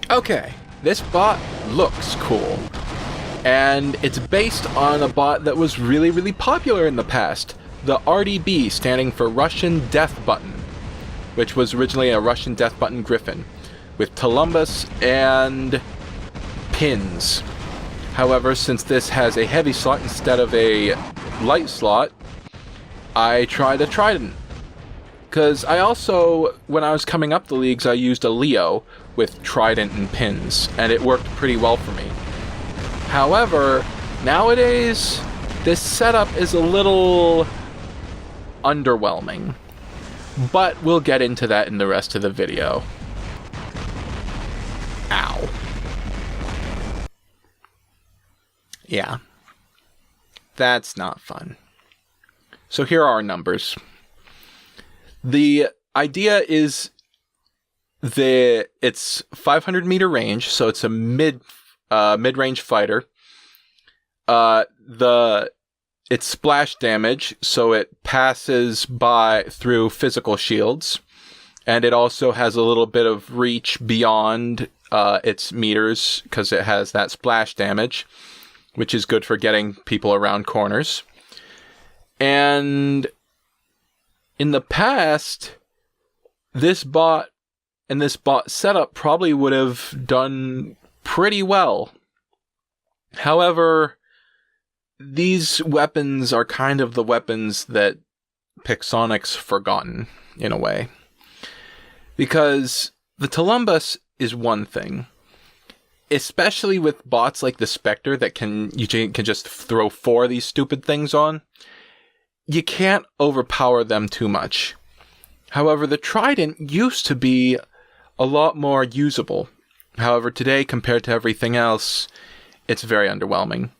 Okay, this bot looks cool. And it's based on a bot that was really, really popular in the past. The RDB, standing for Russian Death Button, which was originally a Russian Death Button Griffin, with Tulumbus and pins. However, since this has a heavy slot instead of a light slot, I tried a Trident. Because I also, when I was coming up the leagues, I used a Leo with Trident and pins, and it worked pretty well for me. However, nowadays, this setup is a little underwhelming. But we'll get into that in the rest of the video. Ow. Yeah. That's not fun. So here are our numbers. The idea is it's 500 meter range, so it's a mid-range fighter. It's splash damage, so it passes through physical shields, and it also has a little bit of reach beyond its meters because it has that splash damage, which is good for getting people around corners. And in the past, this bot and this bot setup probably would have done pretty well. However, these weapons are kind of the weapons that Pixonic's forgotten, in a way. Because the Tulumbus is one thing. Especially with bots like the Spectre that you can just throw 4 of these stupid things on. You can't overpower them too much. However, the Trident used to be a lot more usable. However, today, compared to everything else, it's very underwhelming.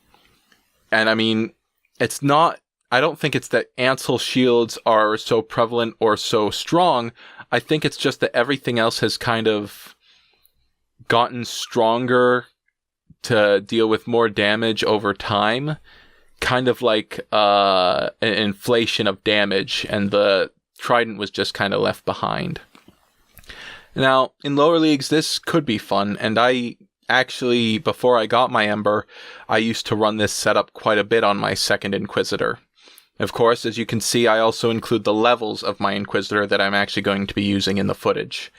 And I mean, I don't think it's that Ansel shields are so prevalent or so strong. I think it's just that everything else has kind of gotten stronger to deal with more damage over time. Kind of like an inflation of damage, and the Trident was just kind of left behind. Now, in lower leagues, this could be fun, and I actually, before I got my Ember, I used to run this setup quite a bit on my second Inquisitor. Of course, as you can see, I also include the levels of my Inquisitor that I'm actually going to be using in the footage,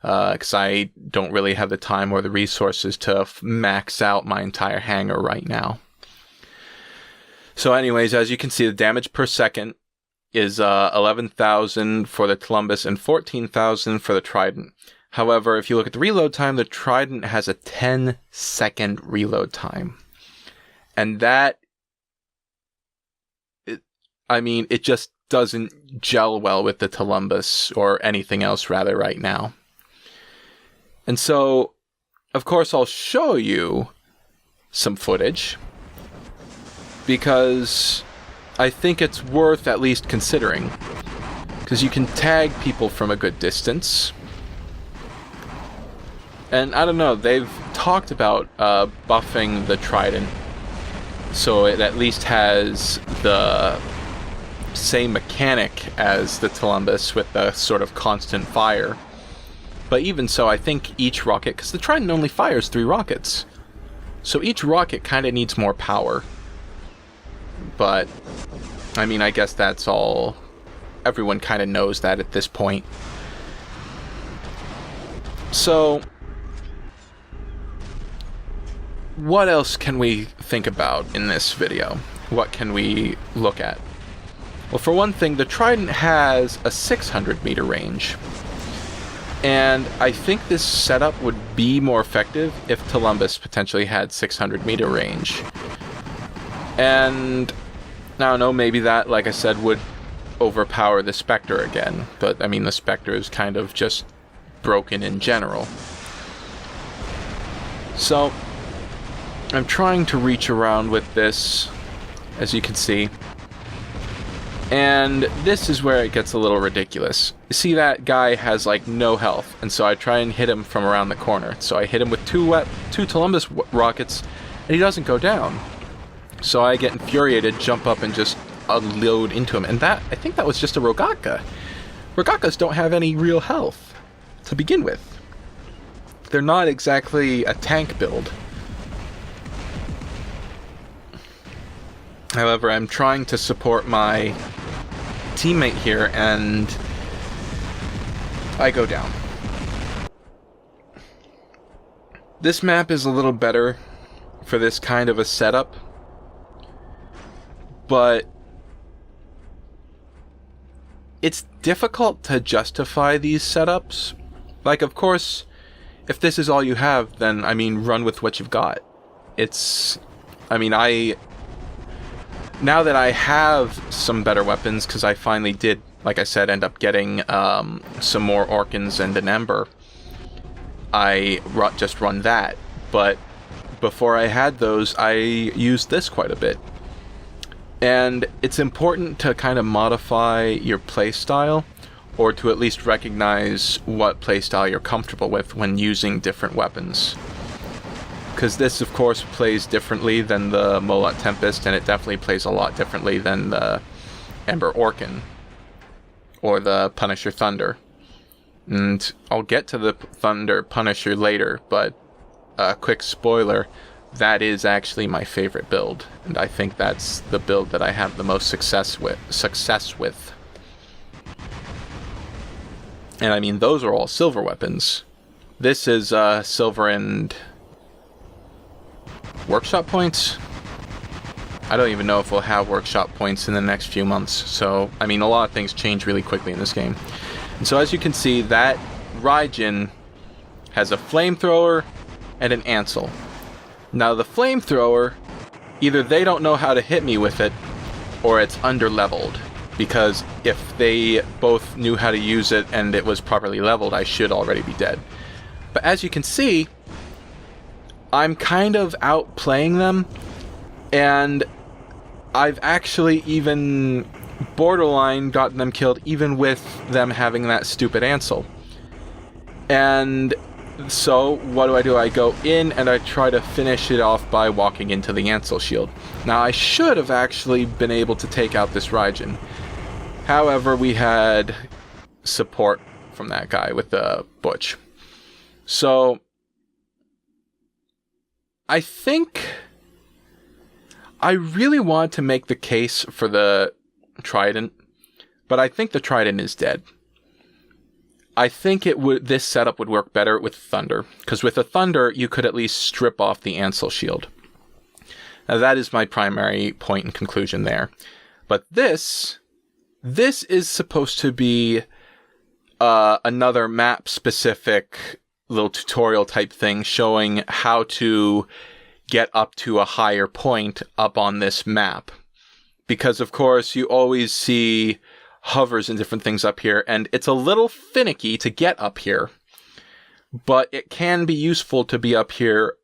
because I don't really have the time or the resources to max out my entire hangar right now. So anyways, as you can see, the damage per second is 11,000 for the Tulumbus and 14,000 for the Trident. However, if you look at the reload time, the Trident has a 10-second reload time. And that, it just doesn't gel well with the Tulumbus, or anything else rather, right now. And so, of course, I'll show you some footage, because I think it's worth at least considering. Because you can tag people from a good distance. And I don't know, they've talked about buffing the Trident so it at least has the same mechanic as the Tulumbus with the sort of constant fire. But even so, I think each rocket, because the Trident only fires 3 rockets, so each rocket kind of needs more power. But, I guess that's all. Everyone kind of knows that at this point. So, what else can we think about in this video? What can we look at? Well, for one thing, the Trident has a 600 meter range. And I think this setup would be more effective if Tulumbus potentially had 600 meter range. And I don't know, maybe that, like I said, would overpower the Spectre again. But, the Spectre is kind of just broken in general. So, I'm trying to reach around with this, as you can see. And this is where it gets a little ridiculous. You see, that guy has, no health, and so I try and hit him from around the corner. So I hit him with two Tulumbus rockets, and he doesn't go down. So I get infuriated, jump up, and just unload into him. And I think that was just a Rogaka. Rogakas don't have any real health to begin with. they're not exactly a tank build. However, I'm trying to support my teammate here, and I go down. This map is a little better for this kind of a setup, but it's difficult to justify these setups. Like, of course, if this is all you have, then, I mean, run with what you've got. Now that I have some better weapons, because I finally did, like I said, end up getting some more Orkans and an Ember, I just run that. But before I had those, I used this quite a bit. And it's important to kind of modify your playstyle, or to at least recognize what playstyle you're comfortable with when using different weapons. Because this, of course, plays differently than the Molat Tempest, and it definitely plays a lot differently than the Ember Orkan, or the Punisher Thunder. And I'll get to the Thunder Punisher later, but a quick spoiler, that is actually my favorite build, and I think that's the build that I have the most success with. And I mean, those are all silver weapons. This is silver and workshop points. I don't even know if we'll have workshop points in the next few months. So, I mean, a lot of things change really quickly in this game. And so as you can see, that Raijin has a flamethrower and an Ansel. Now the flamethrower, either they don't know how to hit me with it, or it's under-leveled. Because if they both knew how to use it and it was properly leveled, I should already be dead. But as you can see, I'm kind of outplaying them, and I've actually even borderline gotten them killed even with them having that stupid Ansel. And so what do? I go in and I try to finish it off by walking into the Ansel shield. Now I should have actually been able to take out this Raijin. However, we had support from that guy with the Butch. So I think I really want to make the case for the Trident, but I think the Trident is dead. I think this setup would work better with Thunder, because with the Thunder, you could at least strip off the Ansel shield. Now that is my primary point and conclusion there. But this is supposed to be another map-specific little tutorial type thing showing how to get up to a higher point up on this map. Because, of course, you always see hovers and different things up here, and it's a little finicky to get up here. But it can be useful to be up here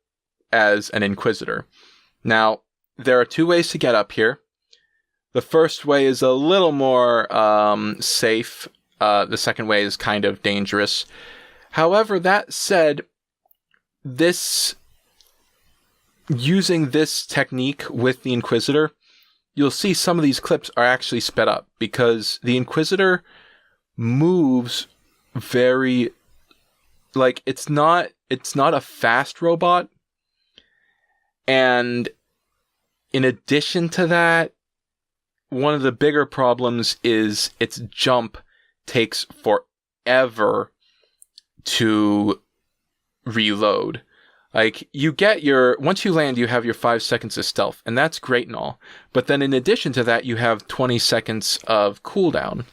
as an Inquisitor. Now, there are two ways to get up here. The first way is a little more safe. The second way is kind of dangerous. However, that said, using this technique with the Inquisitor, you'll see some of these clips are actually sped up, because the Inquisitor moves very, like, it's not a fast robot. And in addition to that, one of the bigger problems is its jump takes forever to reload. Like, once you land, you have your 5 seconds of stealth, and that's great and all. But then in addition to that, you have 20 seconds of cooldown.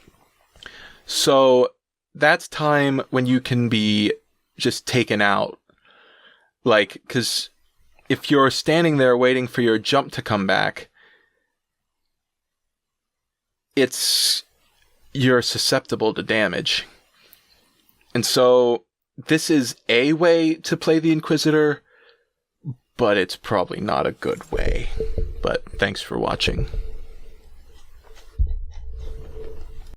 So that's time when you can be just taken out. Like, because if you're standing there waiting for your jump to come back, you're susceptible to damage. And so this is a way to play the Inquisitor, but it's probably not a good way. But thanks for watching.